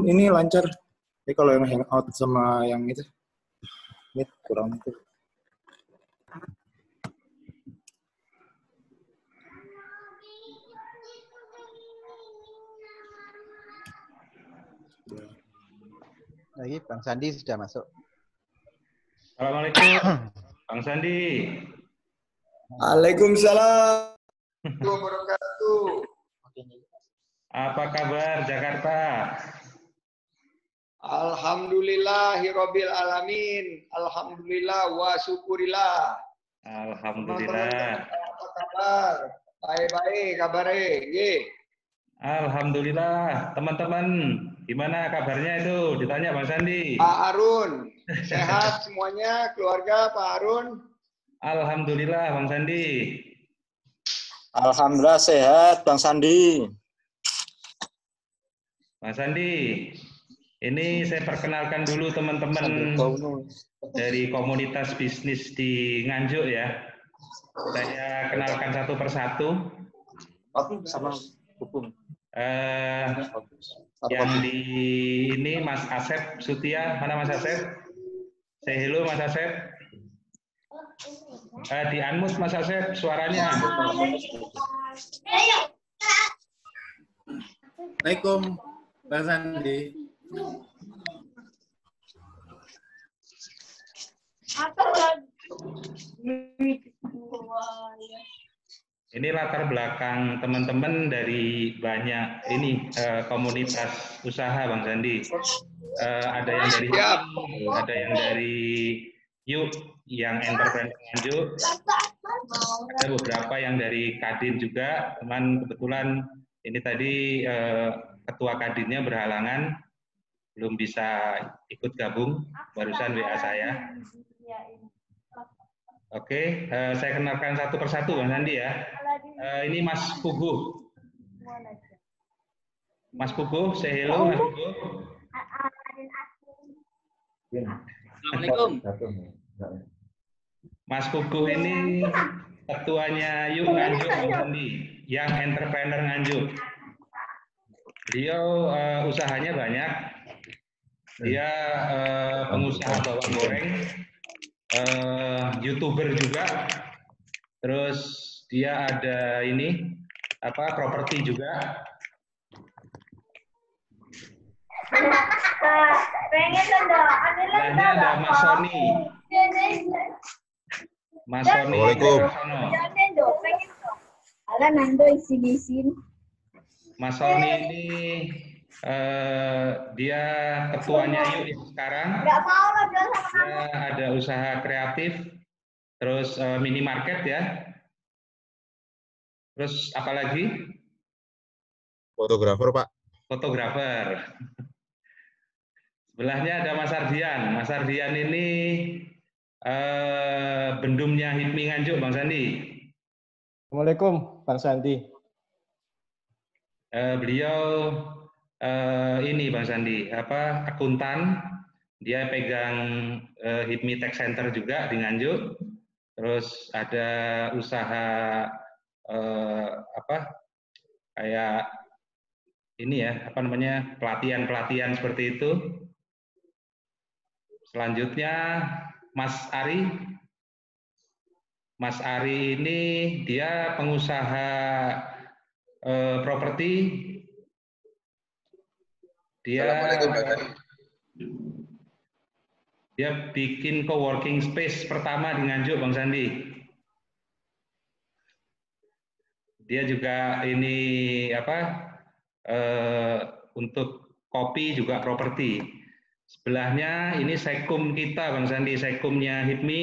ini lancar. Tapi kalau yang hangout sama yang itu, ini kurang itu. Lagi Bang Sandi sudah masuk. Assalamualaikum, Bang Sandi. Waalaikumsalam wabarakatuh. Apa kabar Jakarta? Alhamdulillahirabbil alamin. Alhamdulillah wa syukurillah. Alhamdulillah. Apa kabar? Baik-baik kabarnya. Nggih. Alhamdulillah. Teman-teman, gimana kabarnya itu? Ditanya Bang Sandi. Pak Harun, sehat semuanya, keluarga Pak Harun? Alhamdulillah Bang Sandi. Alhamdulillah sehat Bang Sandi. Bang Sandi, ini saya perkenalkan dulu teman-teman dari komunitas bisnis di Nganjuk ya. Saya kenalkan satu persatu. Sama hukum. Yang di ini Mas Asep Sutia, mana Mas Asep? Say hello Mas Asep. Di unmute Mas Asep suaranya. Assalamualaikum Bang Sandi. Ini latar belakang teman-teman dari banyak ini komunitas usaha Bang Sandi. Ada yang dari ada yang dari Yuk, yang entrepreneur Nganjuk. Ada beberapa yang dari Kadin juga. Teman kebetulan ini tadi ketua Kadinnya berhalangan, belum bisa ikut gabung. Barusan WA saya. Oke, saya kenalkan satu persatu Bang Sandi ya. Ini Mas Puguh. Mas Puguh, say hello Mas Puguh. Assalamualaikum. Mas Puguh ini ketuanya Yuk Nganjuk Bang Sandi, yang entrepreneur Nganjuk. Beliau usahanya banyak. Dia pengusaha bawang goreng. YouTuber juga, terus dia ada ini apa properti juga. Sebelahnya ada Mas Sony. Mas Sony. Mas Sony ini dia ketuanya Yuk sekarang. Dia ada usaha kreatif, terus minimarket ya. Terus apa lagi? Fotografer Pak. Fotografer. Sebelahnya ada Mas Ardian. Mas Ardian ini bendumnya HIPMI Nganjuk Bang Sandi. Assalamualaikum Bang Sandi. Beliau ini Bang Sandi, apa akuntan, dia pegang HIPMI Tech Center juga di Nganjuk, terus ada usaha apa kayak ini ya apa namanya pelatihan seperti itu. Selanjutnya Mas Ari. Mas Ari ini dia pengusaha properti. Dia bikin co-working space pertama di Nganjuk Bang Sandi. Dia juga ini apa untuk kopi juga properti. Sebelahnya ini sekum kita Bang Sandi, sekumnya HIPMI,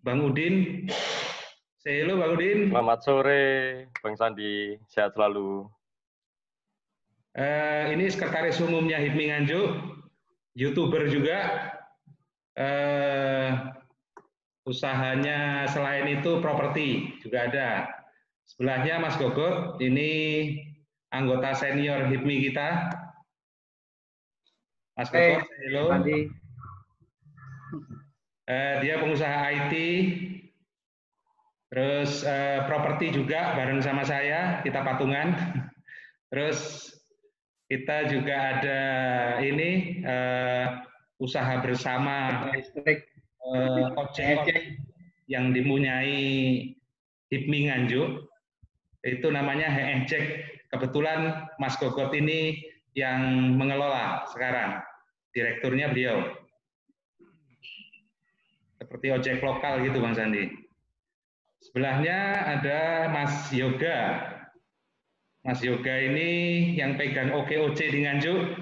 Bang Udin. Say hello Bang Udin. Selamat sore Bang Sandi, sehat selalu. Ini sekretaris umumnya HIPMI Nganjuk, YouTuber juga. Usahanya selain itu properti juga ada. Sebelahnya Mas Gogot, ini anggota senior HIPMI kita. Mas Gogot, hello. Dia pengusaha IT, terus properti juga bareng sama saya, kita patungan. Terus Kita juga ada ini usaha bersama listrik ojek yang dipunyai HIPMI Nganjuk. Itu namanya HEJek. Kebetulan Mas Gogot ini yang mengelola sekarang. Direkturnya beliau. Seperti ojek lokal gitu Bang Sandi. Sebelahnya ada Mas Yoga. Mas Yoga ini yang pegang OKOC di Nganjuk,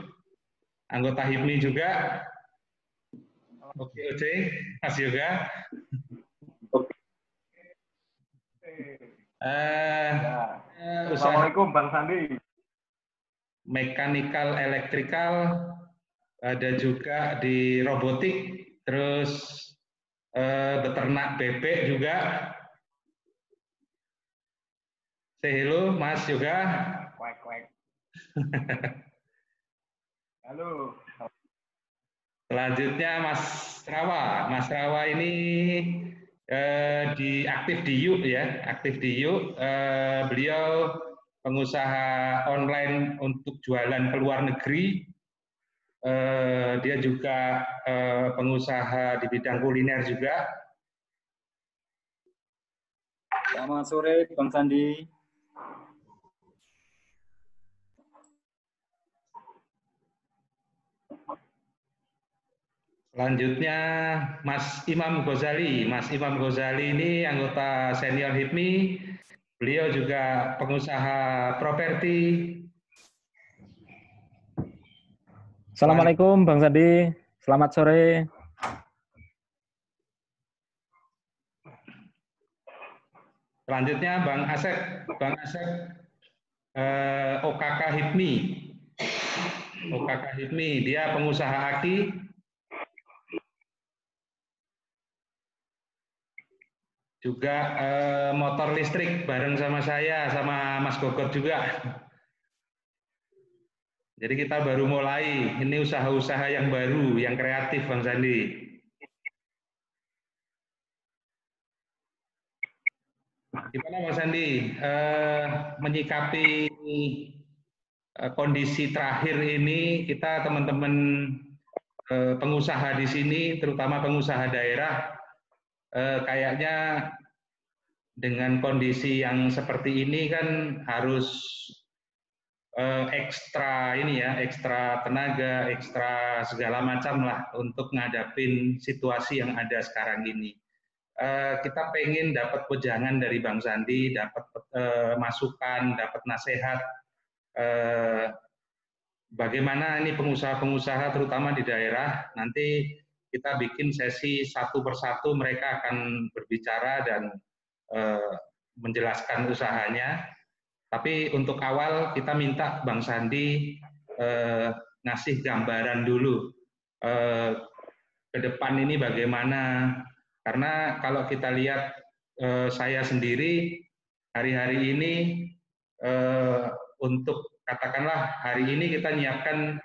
anggota HIPMI juga. OKOC, Mas Yoga. Assalamualaikum Bang Sandi. Mechanical, electrical, ada juga di robotik, terus beternak bebek juga. Say hello, Mas Yoga. Halo. Selanjutnya Mas Rawa. Mas Rawa ini aktif di YUK ya, aktif di YUK. Beliau pengusaha online untuk jualan ke luar negeri. Dia juga pengusaha di bidang kuliner juga. Selamat sore, Bang Sandi. Selanjutnya Mas Imam Ghazali. Mas Imam Ghazali ini anggota senior HIPMI. Beliau juga pengusaha properti. Assalamualaikum Bang Sandi. Selamat sore. Selanjutnya Bang Asep. Bang Asep OKK HIPMI. OKK HIPMI, dia pengusaha aki. Juga motor listrik bareng sama saya, sama Mas Gogot juga. Jadi kita baru mulai, ini usaha-usaha yang baru, yang kreatif Bang Sandi. Gimana Bang Sandi, menyikapi kondisi terakhir ini, kita teman-teman pengusaha di sini, terutama pengusaha daerah, kayaknya dengan kondisi yang seperti ini kan harus ekstra ini ya, ekstra tenaga, ekstra segala macam lah untuk ngadapin situasi yang ada sekarang ini. Kita pengen dapat wejangan dari Bang Sandi, dapat masukan, dapat nasihat. Bagaimana ini pengusaha-pengusaha terutama di daerah, nanti kita bikin sesi satu persatu, mereka akan berbicara dan menjelaskan usahanya. Tapi untuk awal kita minta Bang Sandi ngasih gambaran dulu ke depan ini bagaimana. Karena kalau kita lihat saya sendiri hari-hari ini untuk katakanlah hari ini kita nyiapkan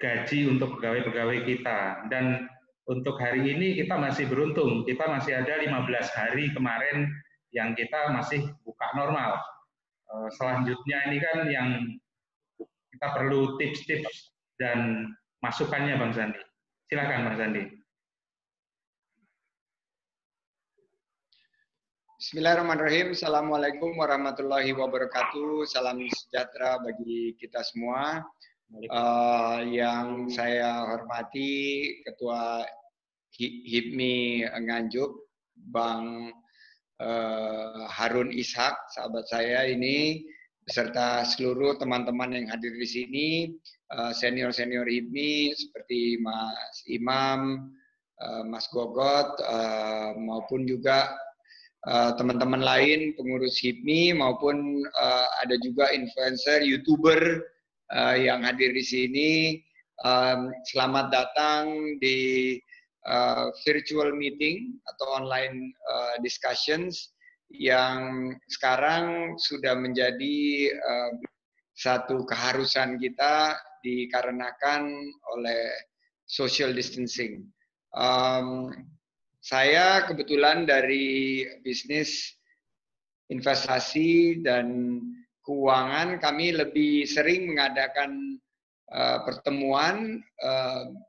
gaji untuk pegawai-pegawai kita, dan untuk hari ini kita masih beruntung, kita masih ada 15 hari kemarin yang kita masih buka normal. Selanjutnya ini kan yang kita perlu tips-tips dan masukannya Bang Sandi. Silakan Bang Sandi. Bismillahirrahmanirrahim. Assalamualaikum warahmatullahi wabarakatuh. Salam sejahtera bagi kita semua. Yang saya hormati Ketua HIPMI Nganjuk, Bang Harun Ishak, sahabat saya ini, beserta seluruh teman-teman yang hadir di sini, senior-senior HIPMI seperti Mas Imam, Mas Gogot, maupun juga teman-teman lain pengurus HIPMI, maupun ada juga influencer, YouTuber yang hadir di sini. Selamat datang di virtual meeting atau online discussions yang sekarang sudah menjadi satu keharusan kita dikarenakan oleh social distancing. Saya kebetulan dari bisnis investasi dan keuangan, kami lebih sering mengadakan pertemuan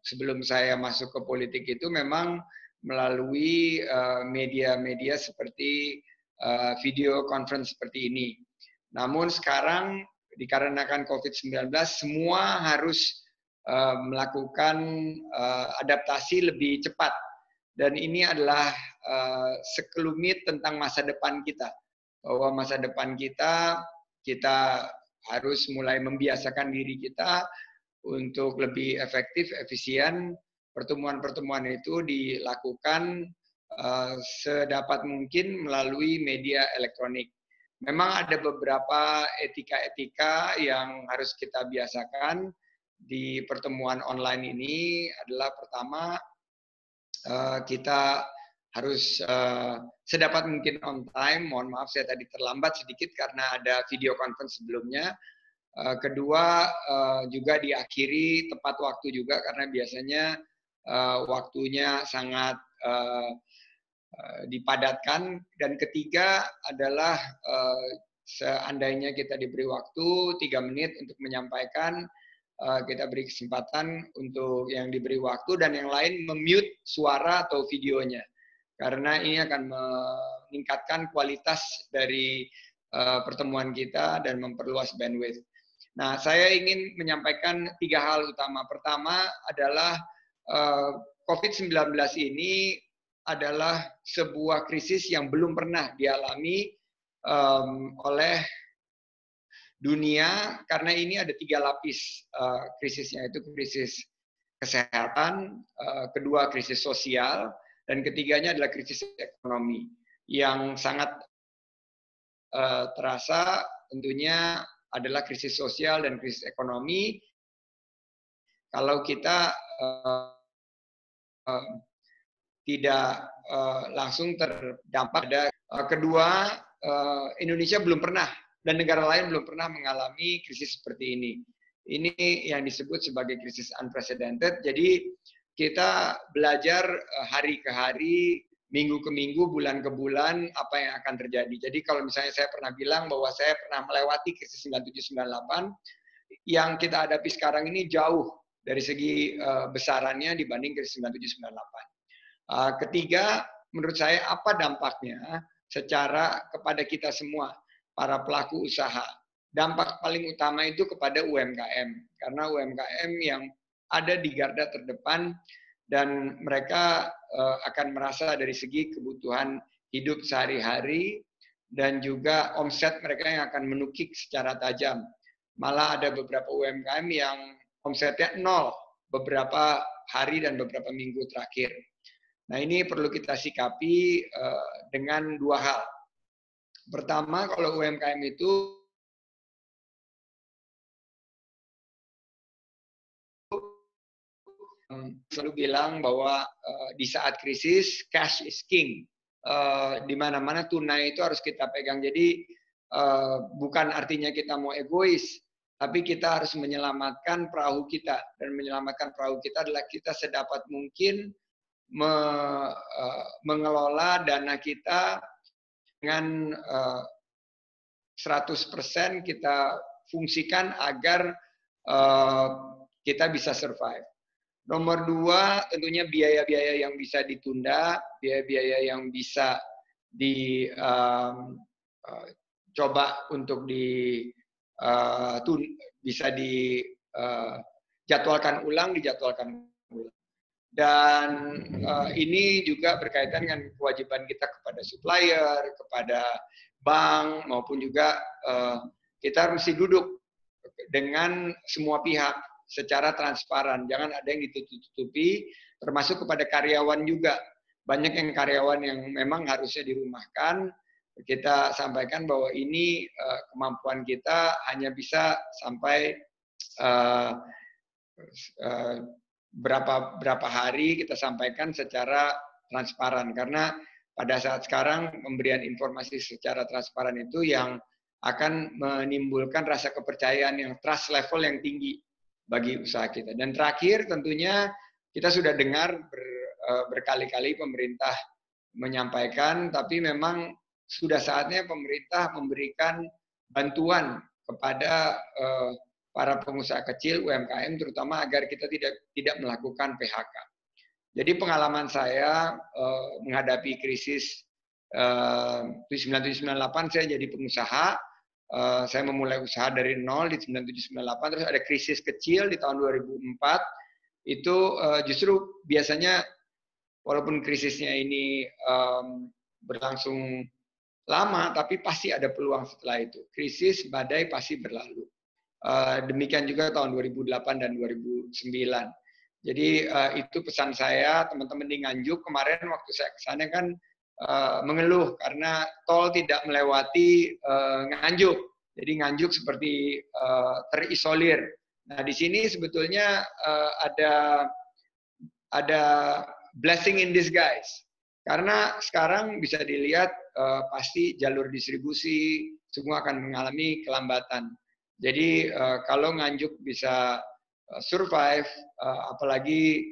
sebelum saya masuk ke politik itu memang melalui media-media seperti video conference seperti ini. Namun sekarang dikarenakan COVID-19 semua harus melakukan adaptasi lebih cepat, dan ini adalah sekelumit tentang masa depan kita, bahwa masa depan kita harus mulai membiasakan diri kita untuk lebih efektif, efisien. Pertemuan-pertemuan itu dilakukan sedapat mungkin melalui media elektronik. Memang ada beberapa etika-etika yang harus kita biasakan di pertemuan online ini. Adalah pertama, kita harus sedapat mungkin on time. Mohon maaf saya tadi terlambat sedikit karena ada video conference sebelumnya. Kedua, juga diakhiri tepat waktu juga karena biasanya waktunya sangat dipadatkan. Dan ketiga adalah seandainya kita diberi waktu 3 menit untuk menyampaikan, kita beri kesempatan untuk yang diberi waktu dan yang lain memute suara atau videonya, karena ini akan meningkatkan kualitas dari pertemuan kita dan memperluas bandwidth. Nah, saya ingin menyampaikan 3 hal utama. Pertama adalah COVID-19 ini adalah sebuah krisis yang belum pernah dialami oleh dunia, karena ini ada 3 lapis krisisnya, itu krisis kesehatan, kedua krisis sosial, dan ketiganya adalah krisis ekonomi yang sangat terasa tentunya adalah krisis sosial dan krisis ekonomi. Kalau kita tidak langsung terdampak. Kedua, Indonesia belum pernah dan negara lain belum pernah mengalami krisis seperti ini. Ini yang disebut sebagai krisis unprecedented. Jadi kita belajar hari ke hari, minggu ke minggu, bulan ke bulan apa yang akan terjadi. Jadi kalau misalnya saya pernah bilang bahwa saya pernah melewati krisis 97-98, yang kita hadapi sekarang ini jauh dari segi besarannya dibanding krisis 97-98. Ketiga, menurut saya apa dampaknya secara kepada kita semua, para pelaku usaha. Dampak paling utama itu kepada UMKM, karena UMKM yang ada di garda terdepan dan mereka akan merasa dari segi kebutuhan hidup sehari-hari dan juga omset mereka yang akan menukik secara tajam. Malah ada beberapa UMKM yang omsetnya 0 beberapa hari dan beberapa minggu terakhir. Nah, ini perlu kita sikapi dengan 2 hal. Pertama, kalau UMKM itu selalu bilang bahwa di saat krisis cash is king. Di mana-mana tunai itu harus kita pegang. Jadi bukan artinya kita mau egois, tapi kita harus menyelamatkan perahu kita, dan menyelamatkan perahu kita adalah kita sedapat mungkin mengelola dana kita dengan 100% kita fungsikan agar kita bisa survive. Nomor 2, tentunya biaya-biaya yang bisa ditunda, biaya-biaya yang bisa dicoba untuk bisa dijadwalkan ulang. Dan ini juga berkaitan dengan kewajiban kita kepada supplier, kepada bank, maupun juga kita mesti duduk dengan semua pihak secara transparan. Jangan ada yang ditutup-tutupi, termasuk kepada karyawan juga. Banyak yang karyawan yang memang harusnya dirumahkan. Kita sampaikan bahwa ini kemampuan kita hanya bisa sampai berapa hari kita sampaikan secara transparan, karena pada saat sekarang pemberian informasi secara transparan itu yang akan menimbulkan rasa kepercayaan yang trust level yang tinggi bagi usaha kita. Dan terakhir tentunya kita sudah dengar berkali-kali pemerintah menyampaikan, tapi memang sudah saatnya pemerintah memberikan bantuan kepada para pengusaha kecil UMKM terutama agar kita tidak melakukan PHK. Jadi pengalaman saya menghadapi krisis 9798 saya jadi pengusaha, saya memulai usaha dari nol di 9798, terus ada krisis kecil di tahun 2004. Itu justru biasanya walaupun krisisnya ini berlangsung lama, tapi pasti ada peluang setelah itu. Krisis, badai pasti berlalu. Demikian juga tahun 2008 dan 2009. Jadi itu pesan saya, teman-teman di Nganjuk. Kemarin waktu saya ke sana kan mengeluh karena tol tidak melewati Nganjuk. Jadi Nganjuk seperti terisolir. Nah, di sini sebetulnya ada blessing in disguise. Karena sekarang bisa dilihat pasti jalur distribusi semua akan mengalami kelambatan. Jadi kalau Nganjuk bisa survive, apalagi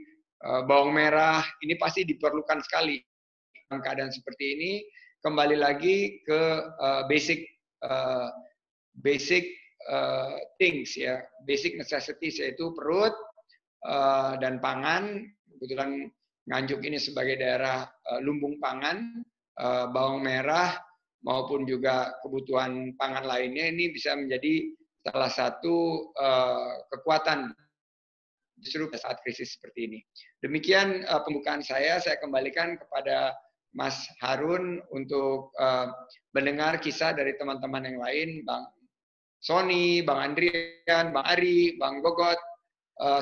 bawang merah, ini pasti diperlukan sekali. Dalam keadaan seperti ini, kembali lagi ke basic things ya, basic necessities, yaitu perut dan pangan. Kebetulan Nganjuk ini sebagai daerah lumbung pangan, bawang merah maupun juga kebutuhan pangan lainnya ini bisa menjadi salah satu kekuatan justru saat krisis seperti ini. Demikian pembukaan saya kembalikan kepada Mas Harun untuk mendengar kisah dari teman-teman yang lain, Bang Sony, Bang Andrian, Bang Ari, Bang Gogot,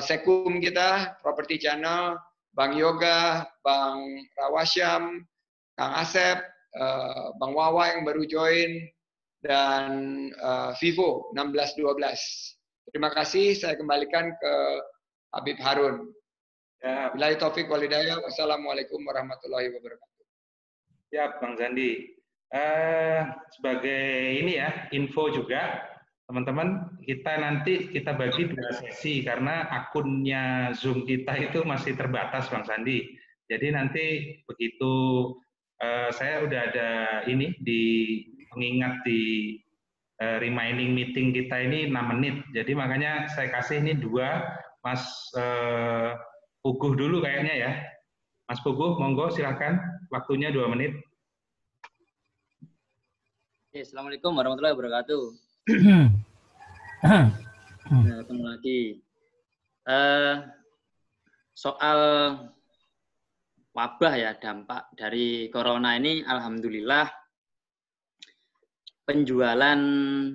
Sekum kita, Property Channel, Bang Yoga, Bang Rawasyam, Kang Asep, Bang Wawa yang baru join, dan Vivo 1612. Terima kasih, saya kembalikan ke Habib Harun. Ya. Billahi taufik walhidayah. Wassalamualaikum warahmatullahi wabarakatuh. Ya, Bang Sandi. Sebagai ini ya, info juga, teman-teman, kita bagi 2 sesi karena akunnya Zoom kita itu masih terbatas, Bang Sandi. Jadi nanti begitu saya udah ada ini di pengingat di reminding meeting kita ini 6 menit. Jadi makanya saya kasih ini 2, Mas Puguh dulu kayaknya ya. Mas Puguh, monggo silakan. Waktunya 2 menit. Assalamualaikum warahmatullahi wabarakatuh. Ketemu lagi. Soal wabah ya, dampak dari corona ini, alhamdulillah penjualan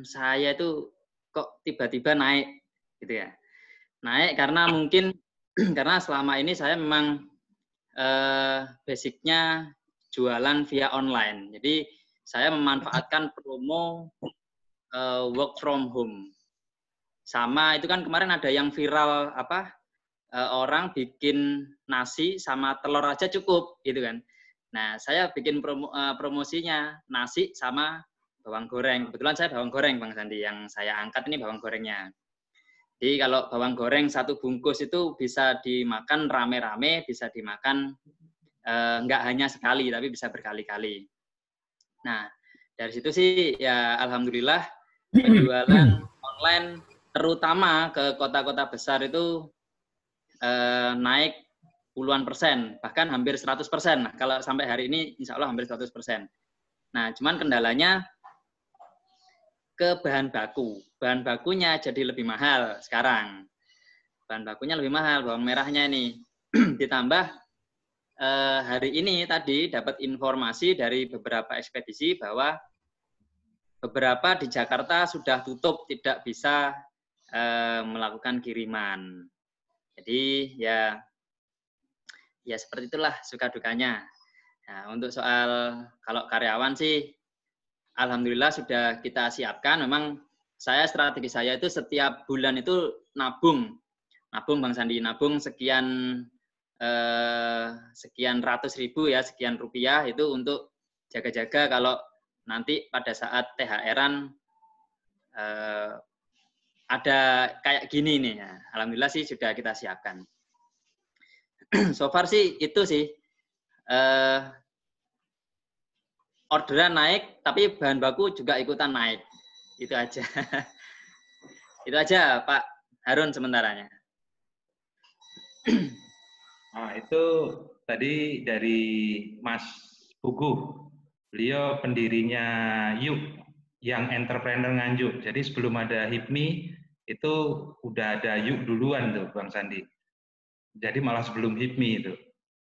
saya itu kok tiba-tiba naik gitu ya. Naik karena mungkin karena selama ini saya memang basicnya jualan via online. Jadi saya memanfaatkan promo work from home. Sama itu kan kemarin ada yang viral orang bikin nasi sama telur aja cukup gitu kan. Nah, saya bikin promosinya nasi sama bawang goreng. Kebetulan saya bawang goreng, Bang Sandi. Yang saya angkat ini bawang gorengnya. Jadi kalau bawang goreng 1 bungkus itu bisa dimakan rame-rame, bisa dimakan nggak hanya sekali, tapi bisa berkali-kali. Nah, dari situ sih ya alhamdulillah penjualan online terutama ke kota-kota besar itu naik puluhan persen, bahkan hampir 100%. Nah, kalau sampai hari ini insya Allah hampir 100%. Nah, cuman kendalanya ke bahan baku. Bahan bakunya jadi lebih mahal sekarang. Bahan bakunya lebih mahal, bawang merahnya ini. Ditambah hari ini tadi dapat informasi dari beberapa ekspedisi bahwa beberapa di Jakarta sudah tutup, tidak bisa melakukan kiriman. Jadi ya seperti itulah suka dukanya. Nah, untuk soal kalau karyawan sih alhamdulillah sudah kita siapkan. Memang strategi saya itu setiap bulan itu nabung Bang Sandi, nabung sekian ratus ribu ya, sekian rupiah itu untuk jaga-jaga kalau nanti pada saat THR-an ada kayak gini nih ya. Alhamdulillah sih sudah kita siapkan. So far sih itu sih orderan naik, tapi bahan baku juga ikutan naik. Itu aja. Itu aja Pak Harun sementaranya. Nah, itu tadi dari Mas Puguh. Beliau pendirinya Yuk, yang entrepreneur Nganjuk. Jadi sebelum ada HIPMI, itu udah ada Yuk duluan tuh, Bang Sandi. Jadi malah sebelum HIPMI itu.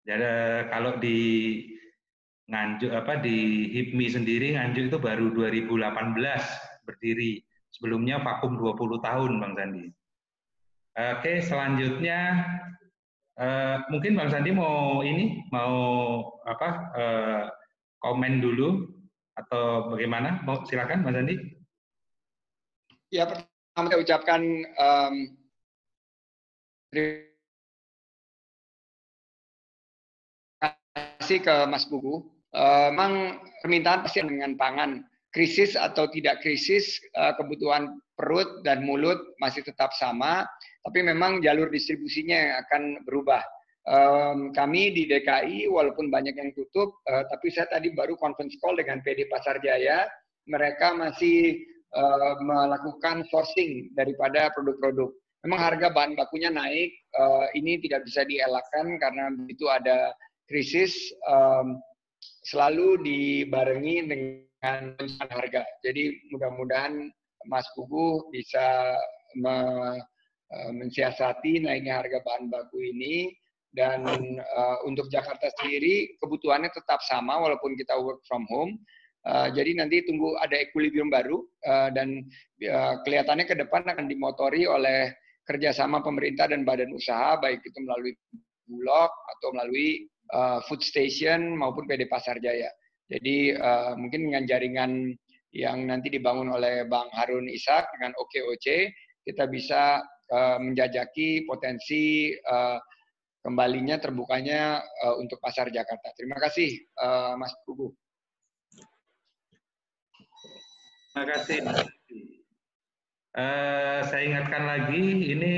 Jadi kalau di Nganjuk di HIPMI sendiri Nganjuk itu baru 2018 berdiri. Sebelumnya vakum 20 tahun, Bang Sandi. Oke, selanjutnya mungkin Bang Sandi mau komen dulu atau bagaimana? Mau silakan Bang Sandi. Ya, pertama saya ucapkan terima kasih ke Mas Puguh. Memang permintaan pasti dengan pangan. Krisis atau tidak krisis, kebutuhan perut dan mulut masih tetap sama, tapi memang jalur distribusinya yang akan berubah. Kami di DKI, walaupun banyak yang tutup, tapi saya tadi baru conference call dengan PD Pasar Jaya, mereka masih melakukan sourcing daripada produk-produk. Memang harga bahan bakunya naik, ini tidak bisa dielakkan karena begitu ada krisis, selalu dibarengi dengan harga. Jadi mudah-mudahan Mas Puguh bisa mensiasati naiknya harga bahan baku ini. Dan untuk Jakarta sendiri kebutuhannya tetap sama walaupun kita work from home. Jadi nanti tunggu ada equilibrium baru dan kelihatannya ke depan akan dimotori oleh kerjasama pemerintah dan badan usaha, baik itu melalui Bulog atau melalui food station maupun PD Pasar Jaya. Jadi mungkin dengan jaringan yang nanti dibangun oleh Bang Harun Ishak dengan OKOC, kita bisa menjajaki potensi kembalinya terbukanya untuk pasar Jakarta. Terima kasih, Mas Puguh. Terima kasih. Saya ingatkan lagi, ini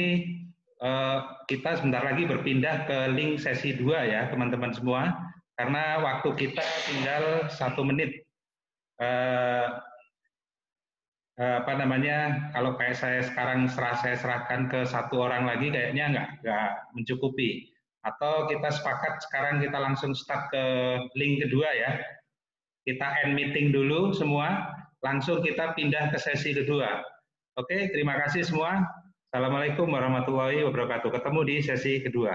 kita sebentar lagi berpindah ke link sesi 2 ya, teman-teman semua. Karena waktu kita tinggal 1 menit. Kalau kayak saya sekarang saya serahkan ke 1 orang lagi, kayaknya nggak mencukupi. Atau kita sepakat sekarang kita langsung start ke link kedua ya. Kita end meeting dulu semua, langsung kita pindah ke sesi kedua. Oke, terima kasih semua. Assalamualaikum warahmatullahi wabarakatuh. Ketemu di sesi kedua.